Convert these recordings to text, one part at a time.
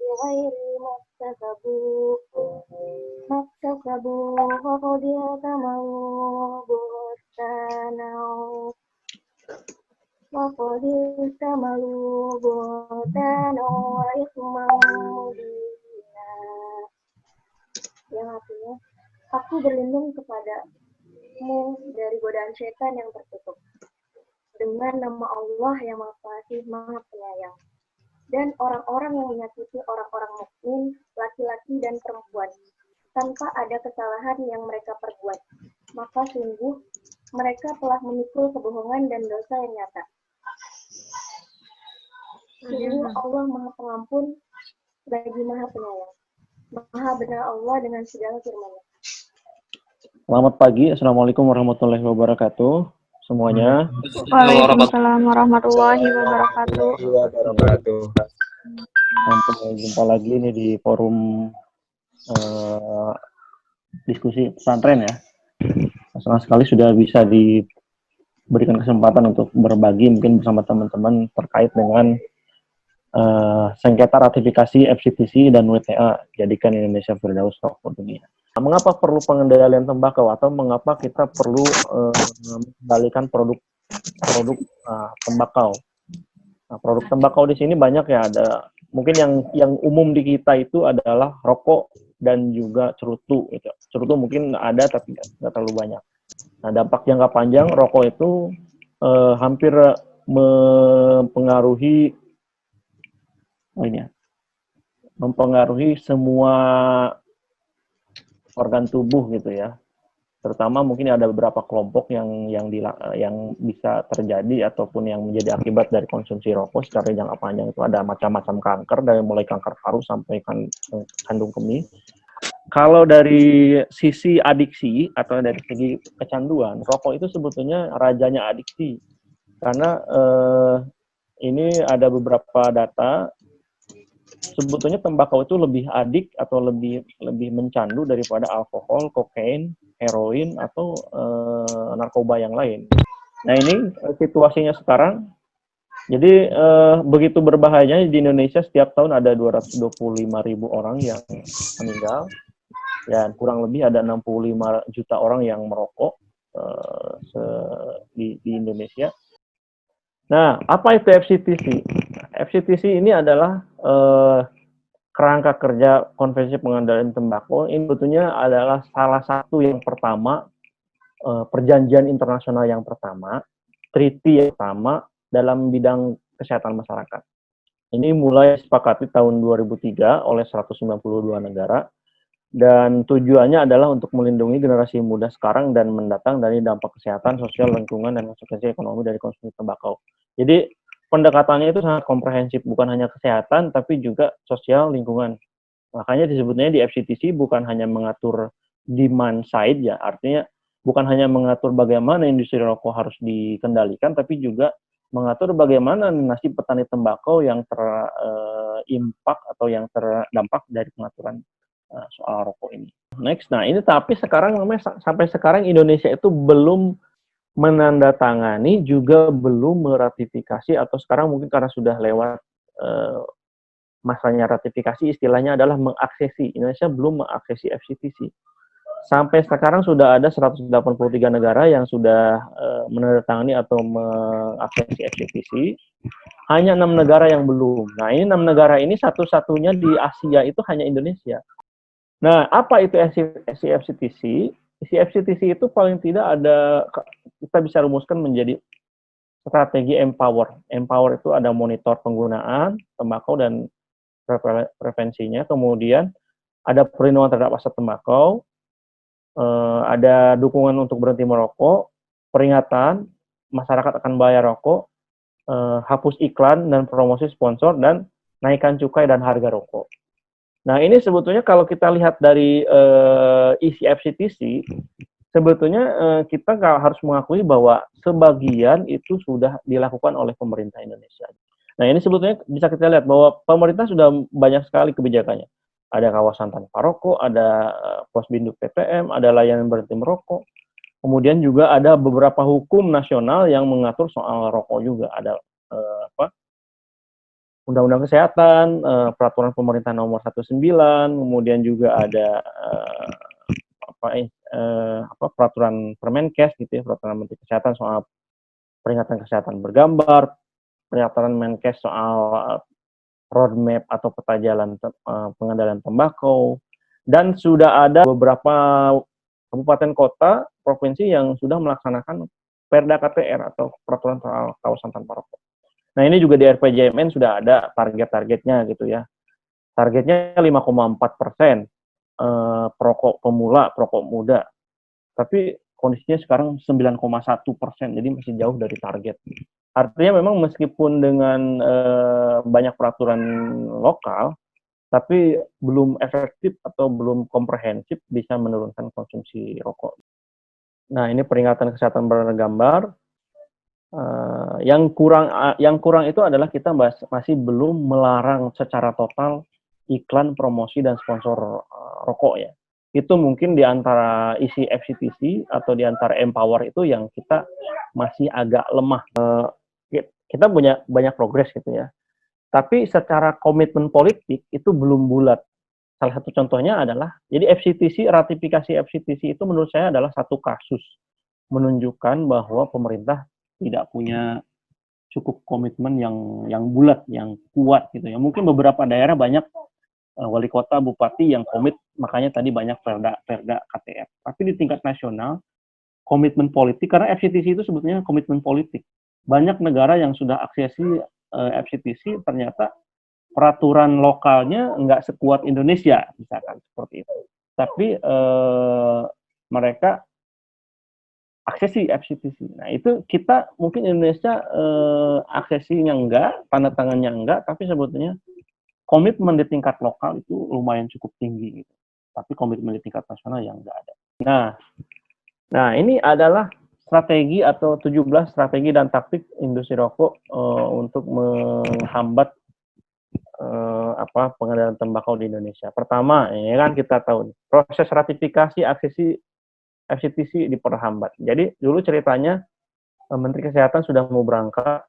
ghairi maktasabu faqad ihtamalu buhtanan faqad ihtamalu buhtanan wa ithman mubina, yang artinya aku berlindung kepadamu dari godaan setan yang tertutup dengan nama Allah yang Maha Pengasih Maha Penyayang. Dan orang-orang yang menyakiti orang-orang mukmin, laki-laki dan perempuan, tanpa ada kesalahan yang mereka perbuat, maka sungguh mereka telah memikul kebohongan dan dosa yang nyata. Sungguh Allah Maha Pengampun lagi Maha Penyayang. Maha benar Allah dengan segala firman-Nya. Selamat pagi, Assalamualaikum warahmatullahi wabarakatuh semuanya. Waalaikumsalam warahmatullahi wabarakatuh. Sampai jumpa lagi nih di forum diskusi pesantren ya. Senang sekali sudah bisa diberikan kesempatan untuk berbagi mungkin bersama teman-teman terkait dengan sengketa ratifikasi FCTC dan WTA, jadikan Indonesia Firdaus Rokok Dunia. Mengapa perlu pengendalian tembakau atau mengapa kita perlu mengendalikan produk tembakau? Nah, produk tembakau di sini banyak ya, ada mungkin yang umum di kita itu adalah rokok dan juga cerutu gitu. Cerutu mungkin ada tapi nggak terlalu banyak. Nah, dampak jangka panjang rokok itu hampir mempengaruhi semua organ tubuh gitu ya. Terutama mungkin ada beberapa kelompok yang bisa terjadi ataupun yang menjadi akibat dari konsumsi rokok secara jangka panjang. Itu ada macam-macam kanker, dari mulai kanker paru sampai kandung kemih. Kalau dari sisi adiksi atau dari segi kecanduan, rokok itu sebetulnya rajanya adiksi. Karena ini ada beberapa data, sebetulnya tembakau itu lebih adik atau lebih mencandu daripada alkohol, kokain, heroin, atau narkoba yang lain. Nah, ini situasinya sekarang. Jadi begitu berbahayanya di Indonesia, setiap tahun ada 225.000 orang yang meninggal, dan kurang lebih ada 65 juta orang yang merokok di Indonesia. Nah, apa itu FCTC? FCTC ini adalah kerangka kerja Konvensi Pengendalian Tembakau. Ini betulnya adalah salah satu yang pertama, perjanjian internasional yang pertama, treaty yang pertama dalam bidang kesehatan masyarakat. Ini mulai disepakati tahun 2003 oleh 192 negara, dan tujuannya adalah untuk melindungi generasi muda sekarang dan mendatang dari dampak kesehatan, sosial, lingkungan, dan konsekuensi ekonomi dari konsumsi tembakau. Jadi pendekatannya itu sangat komprehensif, bukan hanya kesehatan, tapi juga sosial, lingkungan. Makanya disebutnya di FCTC bukan hanya mengatur demand side ya, artinya bukan hanya mengatur bagaimana industri rokok harus dikendalikan, tapi juga mengatur bagaimana nasib petani tembakau yang terimpak atau yang terdampak dari pengaturan soal rokok ini. Next, nah ini tapi sekarang sampai sekarang Indonesia itu belum menandatangani, juga belum meratifikasi, atau sekarang mungkin karena sudah lewat masanya ratifikasi, istilahnya adalah mengaksesi. Indonesia belum mengaksesi FCTC. Sampai sekarang sudah ada 183 negara yang sudah menandatangani atau mengaksesi FCTC. Hanya 6 negara yang belum. Nah, ini 6 negara ini satu-satunya di Asia itu hanya Indonesia. Nah, apa itu FCTC? FCTC itu paling tidak ada, kita bisa rumuskan menjadi strategi empower. Empower itu ada monitor penggunaan tembakau dan prevensinya, kemudian ada perlindungan terhadap asap tembakau, ada dukungan untuk berhenti merokok, peringatan masyarakat akan bahaya rokok, hapus iklan dan promosi sponsor, dan naikkan cukai dan harga rokok. Nah, ini sebetulnya kalau kita lihat dari isi FCTC, sebetulnya kita harus mengakui bahwa sebagian itu sudah dilakukan oleh pemerintah Indonesia. Nah, ini sebetulnya bisa kita lihat bahwa pemerintah sudah banyak sekali kebijakannya. Ada kawasan tanpa rokok, ada posbinduk PTM, ada layanan berhenti merokok. Kemudian juga ada beberapa hukum nasional yang mengatur soal rokok juga. Ada Undang-Undang Kesehatan, Peraturan Pemerintah Nomor 19, kemudian juga ada Peraturan Permenkes gitu ya, Peraturan Menteri Kesehatan soal peringatan kesehatan bergambar, Peraturan Menkes soal roadmap atau peta jalan pengendalian tembakau, dan sudah ada beberapa kabupaten kota, provinsi yang sudah melaksanakan Perda KTR atau peraturan soal kawasan tanpa rokok. Nah, ini juga di RPJMN sudah ada target-targetnya gitu ya. Targetnya 5,4% perokok pemula, perokok muda. Tapi kondisinya sekarang 9,1%, jadi masih jauh dari target. Artinya memang meskipun dengan banyak peraturan lokal, tapi belum efektif atau belum komprehensif bisa menurunkan konsumsi rokok. Nah, ini peringatan kesehatan bergambar. Yang kurang itu adalah kita masih belum melarang secara total iklan, promosi, dan sponsor rokok ya. Itu mungkin di antara isi FCTC atau di antara Empower itu yang kita masih agak lemah. Kita punya banyak progres gitu ya. Tapi secara komitmen politik itu belum bulat. Salah satu contohnya adalah, jadi ratifikasi FCTC itu menurut saya adalah satu kasus menunjukkan bahwa pemerintah tidak punya cukup komitmen yang bulat, yang kuat gitu ya. Mungkin beberapa daerah banyak wali kota, bupati yang komit, makanya tadi banyak perda KTR. Tapi di tingkat nasional, komitmen politik, karena FCTC itu sebetulnya komitmen politik. Banyak negara yang sudah aksesi FCTC, ternyata peraturan lokalnya nggak sekuat Indonesia, misalkan seperti itu. Tapi mereka aksesi FCTC. Nah, itu kita mungkin Indonesia aksesinya enggak, tanda tangannya enggak, tapi sebetulnya komitmen di tingkat lokal itu lumayan cukup tinggi gitu. Tapi komitmen di tingkat nasional yang enggak ada. Nah, ini adalah strategi atau 17 strategi dan taktik industri rokok untuk menghambat pengendalian tembakau di Indonesia. Pertama, ya kan kita tahu proses ratifikasi aksesi FCTC diperhambat. Jadi dulu ceritanya Menteri Kesehatan sudah mau berangkat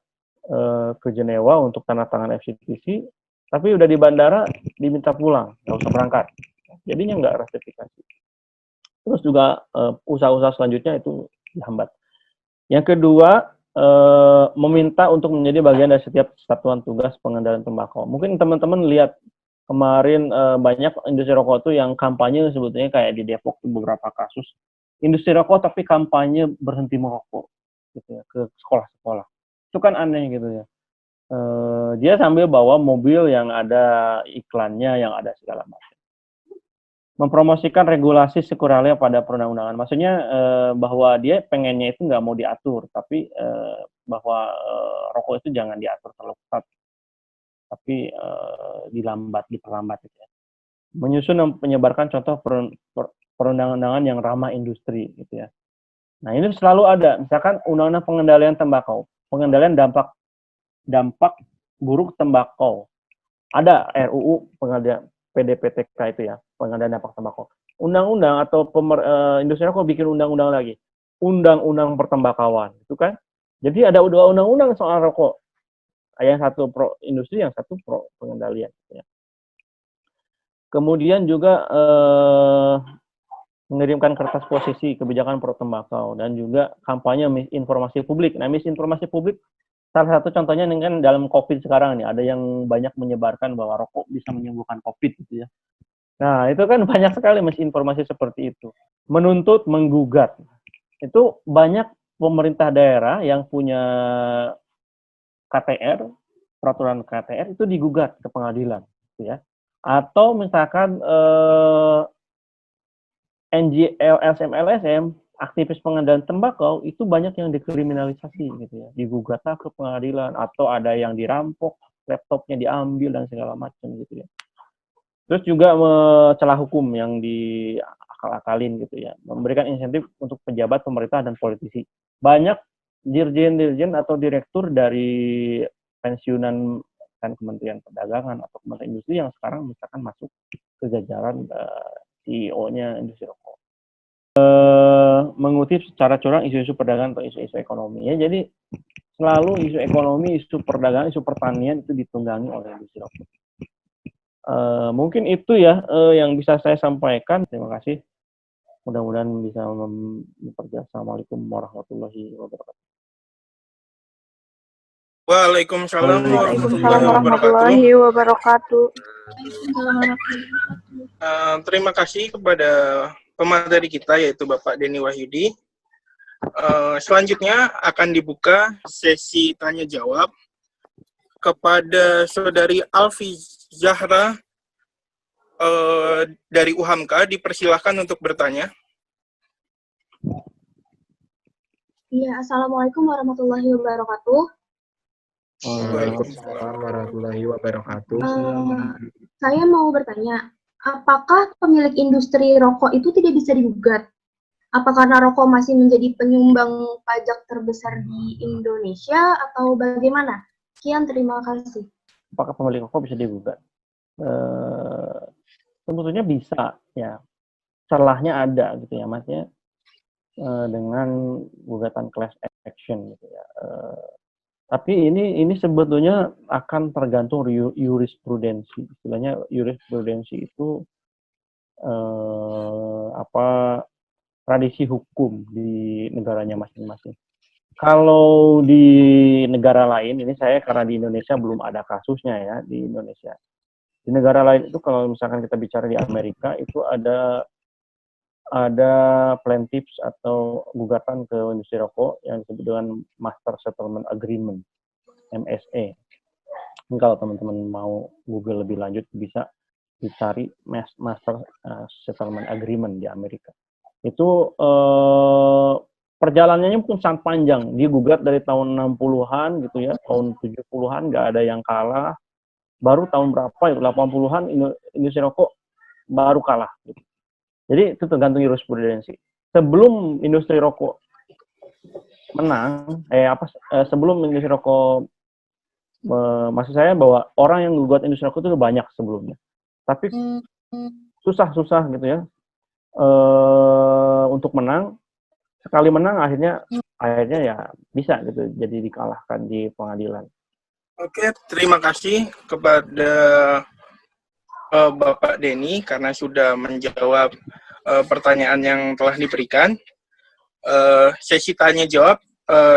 ke Jenewa untuk tanda tangan FCTC, tapi udah di bandara diminta pulang, nggak usah berangkat. Jadinya nggak ratifikasi. Terus juga usaha-usaha selanjutnya itu dihambat. Yang kedua, meminta untuk menjadi bagian dari setiap satuan tugas pengendalian tembakau. Mungkin teman-teman lihat kemarin banyak industri rokok itu yang kampanye sebetulnya kayak di Depok itu beberapa kasus. Industri rokok tapi kampanye berhenti merokok gitu ya, ke sekolah-sekolah. Itu kan aneh gitu ya. Dia sambil bawa mobil yang ada iklannya, yang ada segala macam. Mempromosikan regulasi sekuralia pada perundang-undangan. Maksudnya bahwa dia pengennya itu nggak mau diatur, tapi bahwa rokok itu jangan diatur terlalu ketat, tapi diperlambat gitu ya. Menyusun dan menyebarkan contoh perundang-undangan yang ramah industri gitu ya. Nah, ini selalu ada, misalkan undang-undang pengendalian tembakau, pengendalian dampak buruk tembakau. Ada RUU pengendalian PDPTK itu ya, pengendalian dampak tembakau. Undang-undang atau industri rokok bikin undang-undang lagi. Undang-undang pertembakauan, itu kan. Jadi ada dua undang-undang soal rokok. Yang satu pro industri, yang satu pro pengendalian gitu ya. Kemudian juga mengirimkan kertas posisi kebijakan pro tembakau dan juga kampanye misinformasi publik. Nah, misinformasi publik salah satu contohnya ini kan dalam COVID sekarang nih, ada yang banyak menyebarkan bahwa rokok bisa menyembuhkan COVID gitu ya. Nah, itu kan banyak sekali misinformasi seperti itu. Menuntut, menggugat. Itu banyak pemerintah daerah yang punya KTR, peraturan KTR itu digugat ke pengadilan gitu ya. Atau misalkan LSM, aktivis pengendalian tembakau itu banyak yang dikriminalisasi gitu ya, digugatlah ke pengadilan, atau ada yang dirampok, laptopnya diambil dan segala macam gitu ya. Terus juga celah hukum yang diakal-akalin gitu ya, memberikan insentif untuk pejabat pemerintah dan politisi. Banyak dirjen atau direktur dari pensiunan kan Kementerian Perdagangan atau Kementerian Industri yang sekarang misalkan masuk ke jajaran CEO-nya industri rokok. Mengutip secara curang isu-isu perdagangan atau isu-isu ekonomi ya. Jadi selalu isu ekonomi, isu perdagangan, isu pertanian itu ditunggangi oleh industri rokok. Mungkin itu ya yang bisa saya sampaikan. Terima kasih. Mudah-mudahan bisa memperjelas. Assalamualaikum warahmatullahi wabarakatuh. Waalaikumsalam Waalaikumsalam warahmatullahi warahmatullahi wabarakatuh. wabarakatuh. Terima kasih kepada pemateri kita yaitu Bapak Denny Wahyudi. Selanjutnya akan dibuka sesi tanya jawab kepada Saudari Alfi Zahra dari UHAMKA. Dipersilahkan untuk bertanya. Iya, Assalamualaikum warahmatullahi wabarakatuh. Waalaikumsalam warahmatullahi wabarakatuh. Saya mau bertanya, apakah pemilik industri rokok itu tidak bisa digugat? Apa karena rokok masih menjadi penyumbang pajak terbesar di Indonesia atau bagaimana? Sekian, terima kasih. Apakah pemilik rokok bisa digugat? Tentunya bisa, ya. Celahnya ada, gitu ya, maksudnya dengan gugatan class action, gitu ya. Tapi ini sebetulnya akan tergantung jurisprudensi. Istilahnya jurisprudensi itu tradisi hukum di negaranya masing-masing. Kalau di negara lain, ini saya karena di Indonesia belum ada kasusnya ya di Indonesia. Di negara lain itu kalau misalkan kita bicara di Amerika itu ada plaintiffs atau gugatan ke industri rokok yang disebut dengan Master Settlement Agreement, MSA. Kalau teman-teman mau Google lebih lanjut bisa dicari Master Settlement Agreement di Amerika. Itu perjalanannya pun sangat panjang. Dia gugat dari tahun 60-an gitu ya, tahun 70-an nggak ada yang kalah. Baru tahun berapa ya, 80-an industri rokok baru kalah gitu. Jadi itu tergantung jurisprudensi. Sebelum industri rokok menang, sebelum industri rokok, maksud saya bahwa orang yang gugat industri rokok itu banyak sebelumnya. Tapi susah gitu ya untuk menang. Sekali menang akhirnya ya bisa gitu, jadi dikalahkan di pengadilan. Oke, terima kasih kepada Bapak Denny karena sudah menjawab pertanyaan yang telah diberikan. Sesi tanya jawab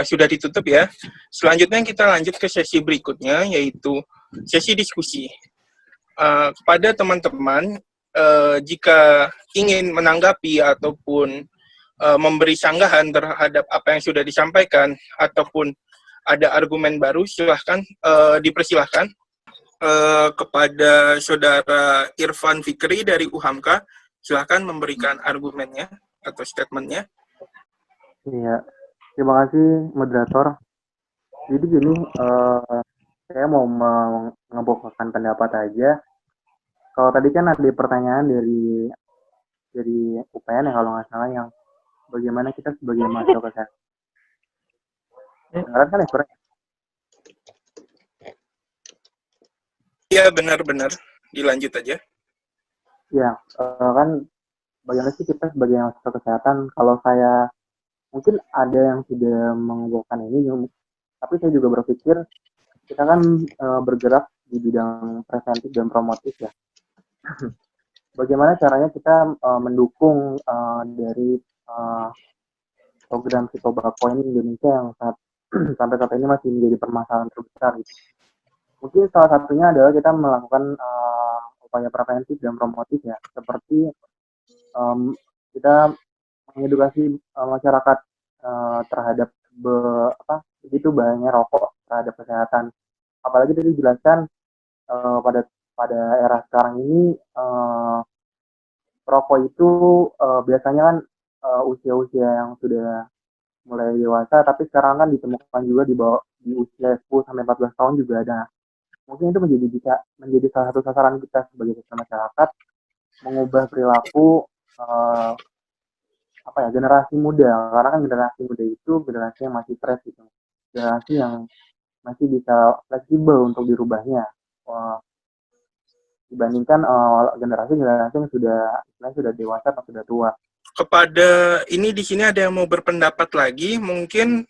sudah ditutup ya. Selanjutnya kita lanjut ke sesi berikutnya, yaitu sesi diskusi. Kepada teman-teman, jika ingin menanggapi ataupun memberi sanggahan terhadap apa yang sudah disampaikan ataupun ada argumen baru, silahkan dipersilahkan. Kepada Saudara Irfan Fikri dari UHAMKA, silahkan memberikan argumennya atau statementnya. Iya, terima kasih moderator. Jadi gini, saya mau mengemukakan pendapat aja. Kalau tadi kan ada pertanyaan dari UPN ya kalau nggak salah, yang bagaimana kita sebagai mahasiswa kesehatan. Benar kan ya, Bro? Iya, benar-benar. Dilanjut aja. Ya, kan bagaimana sih kita sebagai mahasiswa kesehatan, kalau saya mungkin ada yang sudah mengumpulkan ini, tapi saya juga berpikir kita kan bergerak di bidang preventif dan promotif ya. Bagaimana caranya kita mendukung dari program Tobacco ini di Indonesia yang sampai saat ini masih menjadi permasalahan terbesar gitu. Mungkin salah satunya adalah kita melakukan upaya preventif dan promotif ya, seperti kita mengedukasi masyarakat terhadap begitu bahayanya rokok terhadap kesehatan. Apalagi tadi dijelaskan pada era sekarang ini rokok itu biasanya kan usia-usia yang sudah mulai dewasa, tapi sekarang kan ditemukan juga di usia 10 sampai 14 tahun juga ada. Mungkin itu bisa menjadi salah satu sasaran kita sebagai masyarakat, mengubah perilaku generasi muda, karena kan generasi muda itu generasi yang masih fresh gitu, generasi yang masih bisa fleksibel untuk dirubahnya dibandingkan generasi yang sudah dewasa atau sudah tua. Kepada ini di sini ada yang mau berpendapat lagi, mungkin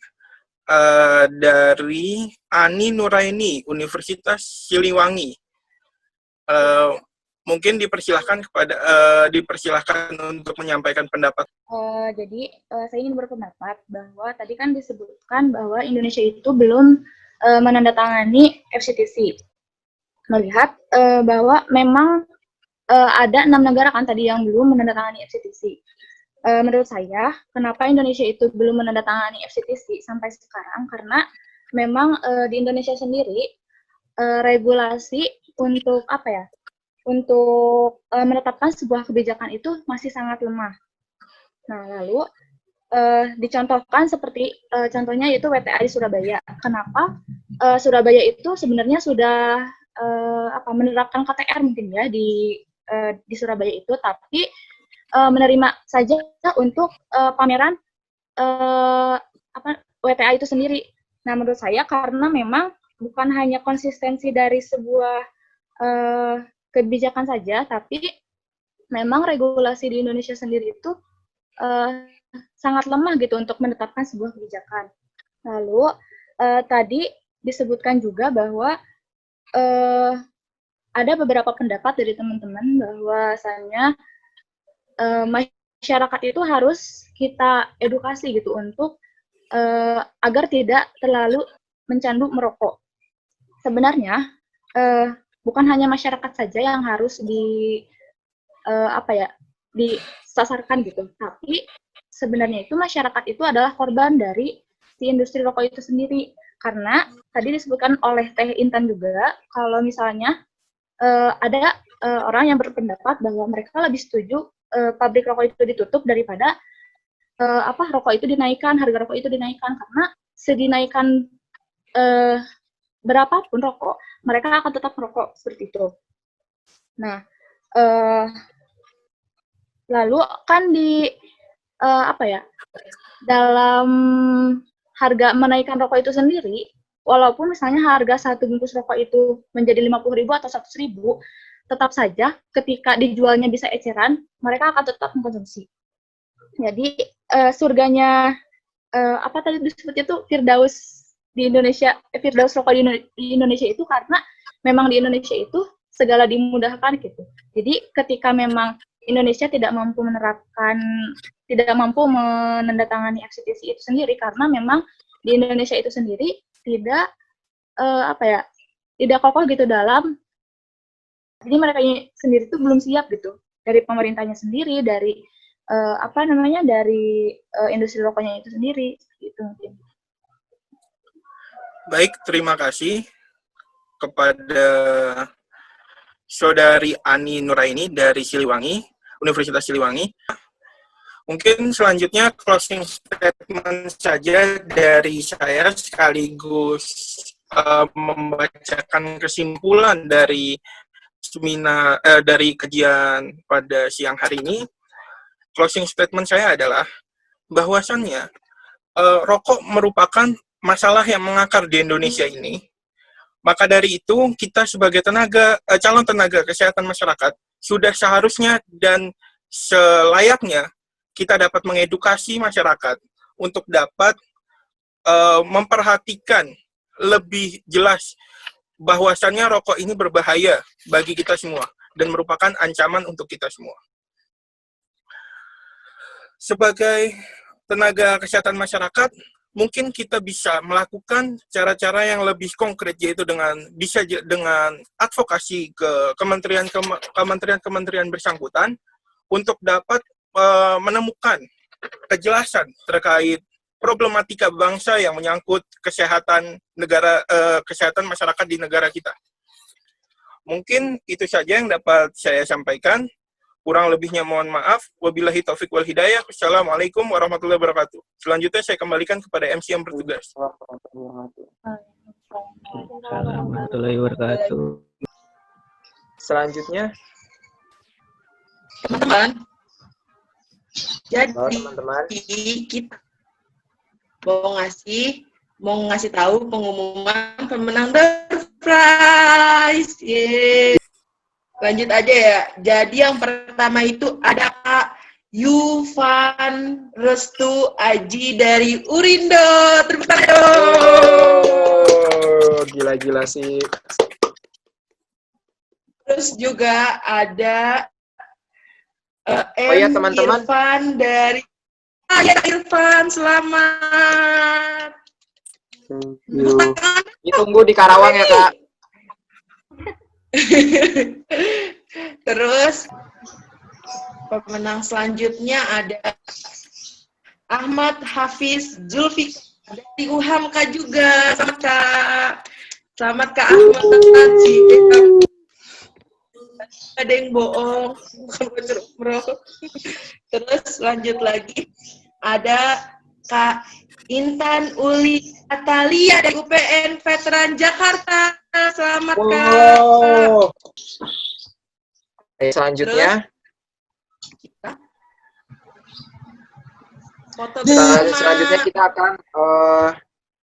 dari Ani Nuraini, Universitas Siliwangi. Mungkin dipersilahkan untuk menyampaikan pendapat. Jadi saya ingin berpendapat bahwa tadi kan disebutkan bahwa Indonesia itu belum menandatangani FCTC. Melihat bahwa memang ada 6 negara kan tadi yang belum menandatangani FCTC. Menurut saya, kenapa Indonesia itu belum menandatangani FCTC sampai sekarang? Karena memang di Indonesia sendiri regulasi untuk untuk menetapkan sebuah kebijakan itu masih sangat lemah. Nah, lalu dicontohkan seperti contohnya itu WTA di Surabaya. Kenapa Surabaya itu sebenarnya sudah menerapkan KTR mungkin ya di Surabaya itu, tapi menerima saja untuk pameran WTA itu sendiri. Nah, menurut saya karena memang bukan hanya konsistensi dari sebuah kebijakan saja, tapi memang regulasi di Indonesia sendiri itu sangat lemah gitu untuk menetapkan sebuah kebijakan. Lalu tadi disebutkan juga bahwa ada beberapa pendapat dari teman-teman bahwasannya masyarakat itu harus kita edukasi gitu untuk agar tidak terlalu mencandu merokok. Sebenarnya bukan hanya masyarakat saja yang harus disasarkan gitu, tapi sebenarnya itu masyarakat itu adalah korban dari si industri rokok itu sendiri. Karena tadi disebutkan oleh Teh Intan juga kalau misalnya ada orang yang berpendapat bahwa mereka lebih setuju pabrik rokok itu ditutup daripada rokok itu dinaikkan, harga rokok itu dinaikkan, karena sedinaikkan berapapun rokok, mereka akan tetap merokok seperti itu. Nah, lalu kan dalam harga menaikkan rokok itu sendiri, walaupun misalnya harga satu bungkus rokok itu menjadi 50.000 atau 100.000, tetap saja ketika dijualnya bisa eceran, mereka akan tetap mengkonsumsi. Jadi surganya tadi disebutnya itu Firdaus di Indonesia, Firdaus rokok di Indonesia itu karena memang di Indonesia itu segala dimudahkan gitu. Jadi ketika memang Indonesia tidak mampu menandatangani FCTC itu sendiri karena memang di Indonesia itu sendiri tidak tidak kokoh gitu dalam. Jadi mereka sendiri itu belum siap gitu, dari pemerintahnya sendiri, dari dari industri rokoknya itu sendiri, gitu mungkin. Baik, terima kasih kepada Saudari Ani Nuraini dari Siliwangi, Universitas Siliwangi. Mungkin selanjutnya closing statement saja dari saya sekaligus membacakan kesimpulan dari dari kajian pada siang hari ini. Closing statement saya adalah bahwasannya rokok merupakan masalah yang mengakar di Indonesia ini. Maka dari itu kita sebagai calon tenaga kesehatan masyarakat sudah seharusnya dan selayaknya kita dapat mengedukasi masyarakat untuk dapat memperhatikan lebih jelas bahwasannya rokok ini berbahaya bagi kita semua dan merupakan ancaman untuk kita semua. Sebagai tenaga kesehatan masyarakat, mungkin kita bisa melakukan cara-cara yang lebih konkret, yaitu dengan advokasi ke kementerian bersangkutan untuk dapat menemukan kejelasan terkait problematika bangsa yang menyangkut kesehatan masyarakat di negara kita. Mungkin itu saja yang dapat saya sampaikan. Kurang lebihnya mohon maaf. Wabillahi taufik wal hidayah. Wassalamualaikum warahmatullahi wabarakatuh. Selanjutnya saya kembalikan kepada MC yang bertugas. Warahmatullahi wabarakatuh. Selanjutnya, teman-teman. Jadi teman-teman, kita mau ngasih tahu pengumuman pemenang door prize. Yeay. Lanjut aja ya. Jadi yang pertama itu ada Kak Yufan Restu Aji dari Urindo. Tepuk tangan dong. Oh, gila-gila sih. Terus juga ada Oh iya, teman-teman. Irfan dari ya Irfan, selamat. Thank you. Ditunggu di Karawang ya, Kak. Terus pemenang selanjutnya ada Ahmad Hafiz Zulfikar dari UHAMKA juga. Selamat Kak. Selamat Kak Ahmad. Ada yang bohong, bukan bro. Terus lanjut lagi ada Kak Intan Uli Atalia dari UPN Veteran Jakarta. Selamat Kak. Wow. Selanjutnya Foto bersama. selanjutnya kita akan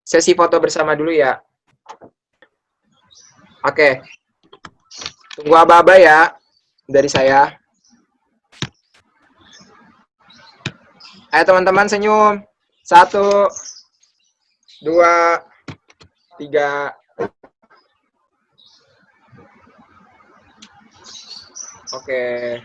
sesi foto bersama dulu ya. Oke. Tunggu aba-aba ya dari saya. Ayo teman-teman senyum. 1, 2, 3. Oke.